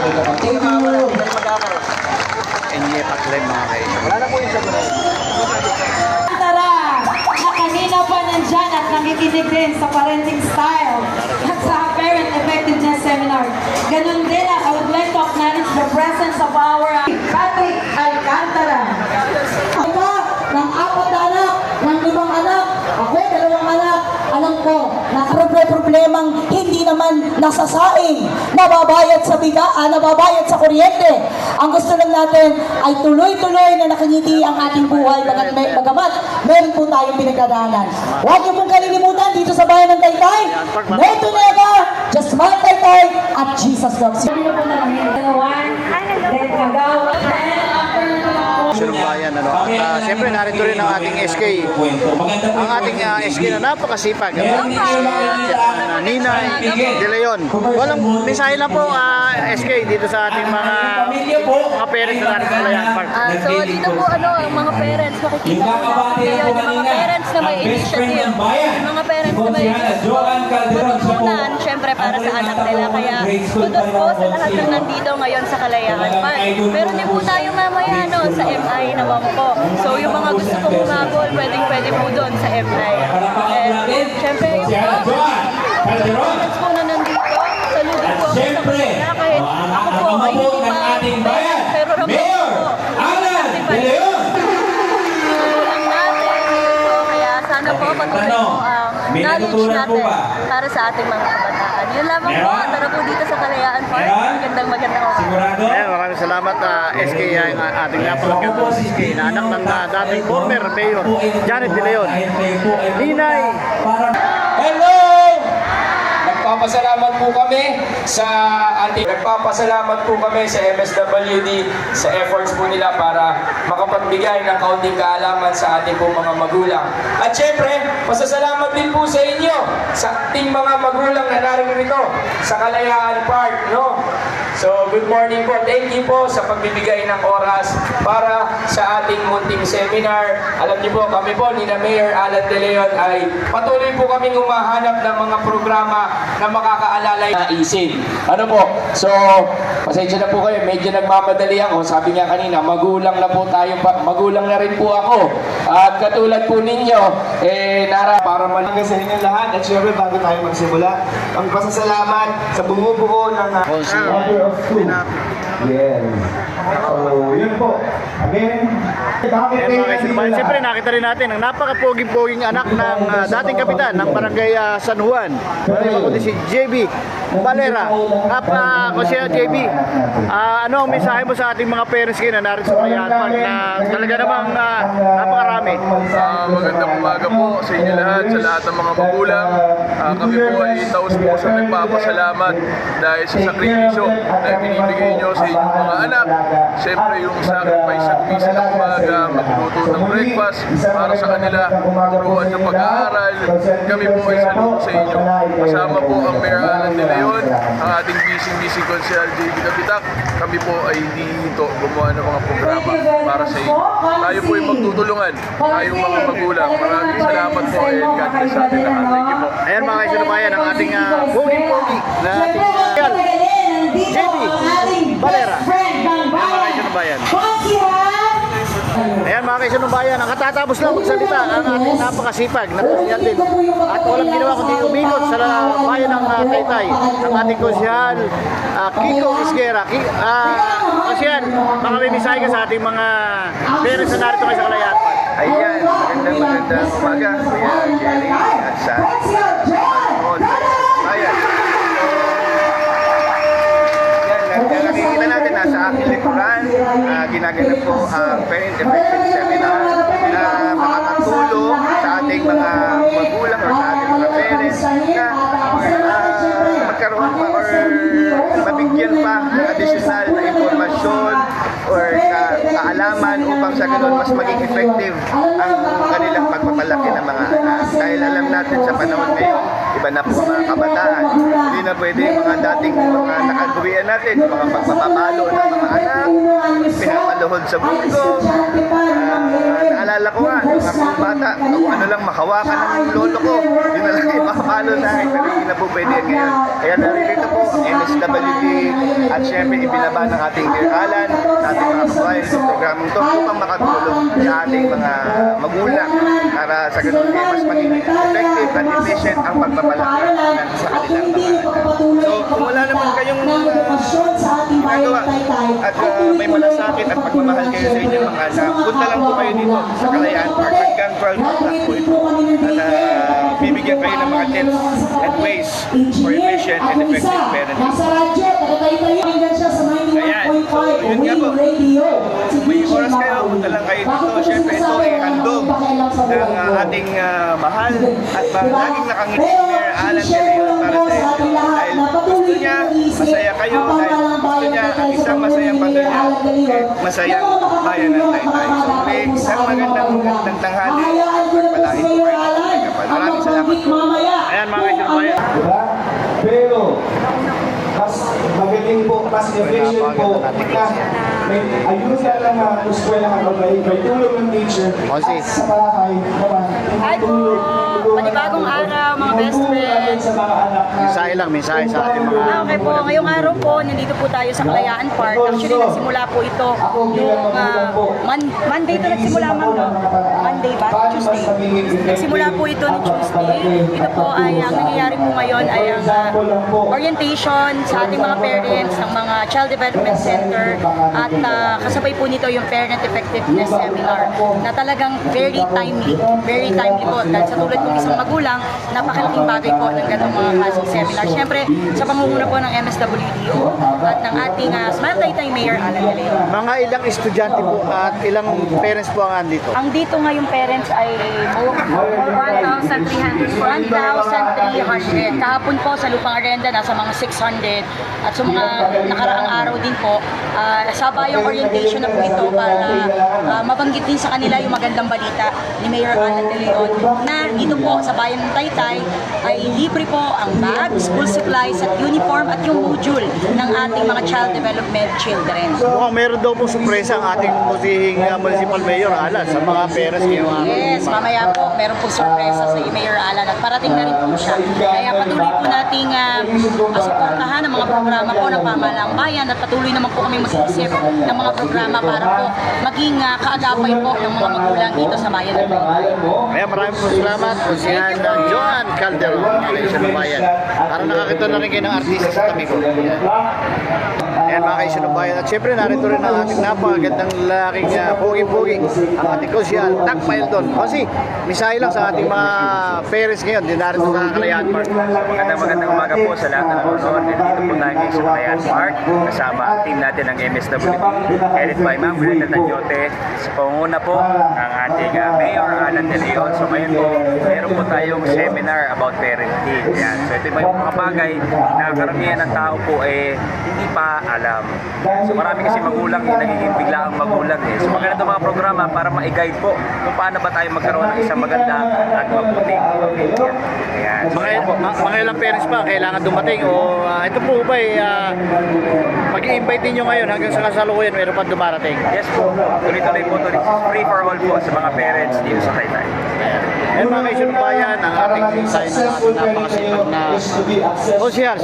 Thank you. Enye Paklen mga kaibigan. Wala na po yung sagot. Tara, na kanina pa nandyan at nakikinig din sa parenting style at sa parent effectiveness seminar. Ganun din, I would like to acknowledge the presence of our Patrick Alcantara. Ako, ng 4 na anak, ng 5 anak, ako 2 anak, alam ko, problemang hindi naman nasasaing, nababayad sa nababayad sa kuryente. Ang gusto lang natin ay tuloy-tuloy na nakangiti ang ating buhay bagamat meron po tayong pinagdadaanan. Huwag niyo pong kalilimutan dito sa bayan ng Taytay, no to never, just smile Taytay at Jesus loves you. Surbayan, ano? At siyempre narito rin ang ating SK. Ang ating SK na napakasipag. Ninay De Leon. Walang mensahe lang po SK dito sa ating mga parents na natin sa Layan Park. So dito po ang mga parents, makikita po natin ngayon yung mga parents na may initiative, yung mga parents na may matutunan, syempre para sa anak nila. Kaya kudos po sa lahat ng nandito ngayon sa Kalayaan Park. Meron din po tayo mamaya sa MI na po. So yung mga gusto pong umabol, pwede po doon sa MI. And syempre yung parents po na nandito, saludin po ako sa kanila kahit ako po ay hindi pa parents, pero ramdam po. Ang natin dito, kaya sana po patuloy po ang knowledge natin para sa ating mga kabataan. Yun lamang po, tara po dito sa Kalayaan Park. Magandang oras. Ayan, maraming salamat SK, ang ating napakagandang SK na anak ng dating former mayor Janet De Leon. Ninay! Hello! Nagpapasalamat po kami sa MSWD sa efforts po nila para makapagbigay ng kaunting kaalaman sa ating po mga magulang. At syempre, pasasalamat din po sa inyo, sa ating mga magulang na narito sa Kalayaan Park, no? So, good morning po. Thank you po sa pagbibigay ng oras para sa ating munting seminar. Alam niyo po, kami po ni Mayor Alan De Leon ay patuloy po kaming humahanap ng mga programa na makakaalalay na isip. Ano po? So, pasensya na po kayo. Medyo nagmamadali ako. Sabi nga kanina, magulang na po tayo. Magulang na rin po ako. At katulad po ninyo, para malaga sa inyo lahat. At syempre, bago tayo magsimula, ang pasasalamat sa bumubuo ng Yes. So, yun po. Again, Siyempre nakita rin natin ang napaka-poging-poging anak ng dating kapitan ng Barangay San Juan. Si JB Valera. Konsehal JB, ano ang mensahe mo sa ating mga parents ngayon na narito sa Kalayaan Park na talaga namang napakarami? Magandang umaga po sa inyo lahat, sa lahat ng mga magulang. Kami po ay taus-pusong nagpapasalamat dahil sa sakripisyo na binibigay nyo sa inyong mga anak. Siyempre yung sacrifice at misa ng umaga, magluto ng breakfast para sa kanila, turuan ng pag-aaral. Kami po ay saludo sa inyo. Kasama po ang Mayor Alan De Leon, ang ating busy Konsehal JB Kapitak. Kami po ay hindi ito gumawa ng mga programa para sa inyo. Tayo po ay magtutulungan, tayong mga magulang. Maraming salamat po and God bless sa atin lahat. Thank you po. Ayan mga kaisinubayan, ang ating poging-pogi na ating JB Valera. Ayan mga kaisinubayan. Ayan mga kaisinubayan, ang katatapos lang magsalita ang ating napakasipag na konsehal din. At walang ginawa kundi umikot sa bayan ng Taytay. Ang ating konsehal Kiko Isguera. Konsehal, baka may mensahe ka sa ating mga parents na narito kayo sa Kalayaan Park. Ayan, magandang umaga. Kuya Jerry at sa ayan. Nakikita natin nasa aking likuran, ginaganap po ang Parent Effective Seminar na makakatulong sa ating mga magulang o sa ating mga parents na magkaroon pa or mabigyan pa ng additional na impormasyon or kaalaman upang sa ganun mas maging effective ang kanilang pagpapalaki ng mga anak. Dahil alam natin sa panahon ngayon, iba na po ang mga kabataan. Hindi na pwede yung mga dating mga nakagawian natin, mga pagpapapalo ng mga anak, pinapaluhod sa mundo. Naalala ko nga, mga bata, kung ano lang makawakan ng lolo ko, yun na lang ipapalo sa akin, pero hindi na po pwede yan ngayon. Kaya naririto po ang MSWD at syempre ibinaba ng ating Dear Alan sa ating mga kabayan sa programang to upang makatulong sa ating mga magulang para sa ganun ay mas maging effective at efficient ang pagpapalaki sa kanilang mga anak. So kung wala naman kayong ginagawa at may malasakit at pagmamahal kayo sa inyong mga anak, punta lang po kayo dito sa Kalayaan Park. Hanggang 12 o'clock po ito. At bibigyan kayo ng mga tips and ways for efficient and effective parenting. Ayan, so yun nga po. Kung may oras kayo, punta lang kayo dito. Siyempre ito ay handog ng ating mahal at laging nakangiti ni Mayor Alan de Leon para sa inyo. Dahil gusto niya, masaya kayo. Dahil gusto niya ang isang masayang pamilya at masayang bayan ng Taytay. So muli, isang magandang tanghali. Pagpalain po kayo ng ating kapal. Maraming salamat po. Ayan mga kaibigan. Diba? Pero, mas magaling po, mas efficient po, pagka may ayuda ng mga eskwelahan o may tulong ng teacher sa bahay, diba? Hi po! Panibagong araw, mga best friends. Sa mga anak na Mensahe lang, mensahe sa ating mga Okay po, ngayong araw po, nandito po tayo sa Kalayaan Park. Actually, nagsimula po ito yung Monday ito nagsimula man, no? Monday ba? Tuesday. Nagsimula po ito ni Tuesday. Ito po ay, ang nangyayari po ngayon ay ang orientation sa ating mga parents ng mga Child Development Center at kasabay po nito yung Parent Effectiveness Seminar na talagang very timely po. Dahil sa tulad kong isang magulang, napakalaking bagay po ng ganitong mga klaseng seminar. Siyempre, sa pangunguna po ng MSWDO at ng ating Smile Taytay Mayor Alan de Leon. mga ilang estudyante po at ilang parents po ang andito? Ang dito ngayong parents ay 1,300. Kahapon po sa Lupang Arenda, nasa mga 600. At sa mga nakaraang araw din po, sa bayong orientation na po ito para mabanggit din sa kanila yung magandang balita ni Mayor Alan de Leon na dito po sa bayan ng Taytay ay libre po ang bag, school supplies at uniform at yung module ng ating mga child development children. Mukhang meron daw po sorpresa ang ating musihing Municipal Mayor Alan sa mga parents ngayong araw. Yes, mamaya po, meron po sorpresa sa Mayor Alan at parating na rin po siya. Kaya patuloy po nating masuportahan ang mga programa po ng pamahalaang bayan at patuloy naman po kami mag-isip ng mga programa para po maging kaagapay po ng mga magulang dito sa bayan ng Taytay. Kaya maraming po salamat po si Joan Calderon, Malaysia ng Bayan. Para nakakita na rin kayo ng artista sa tabi ko. Ayan mga kaisyo ng bayan. At syempre narito rin ang ating napakagandang lalaking pogi-pogi, ang ating konsyal, Tak Paildon. Kasi misahe lang sa ating mga parents ngayon, din narito sa Kalayaan Park. Magandang umaga po sa lahat ng nanonood. Nandito po tayo ngayon sa Kalayaan Park kasama ang team natin ng MSWD, headed by Ma'am Brenda Tanyote, sa pangunguna po ng ating Mayor Alan de Leon. So ngayon po, meron po tayong seminar about parenting. Yan. So ito yung mga bagay na karamihan ng tao po hindi pa alam. So marami kasi magulang nagiging bigla ang magulang So maganda mga programa para ma-guide po kung paano ba tayo magkaroon ng isang maganda at mabuting pamilya. Ayan. Mga ilang parents pa kailangan dumating o ito po ba mag-i-invite ninyo ngayon hanggang sa kasalukuyan meron pa dumarating? Yes po, tuloy-tuloy po. Free for all po sa mga parents dito sa Taytay. Ayan mga kaisyo ng bayan, ang ating insight ng ating napakasipag na konsyal.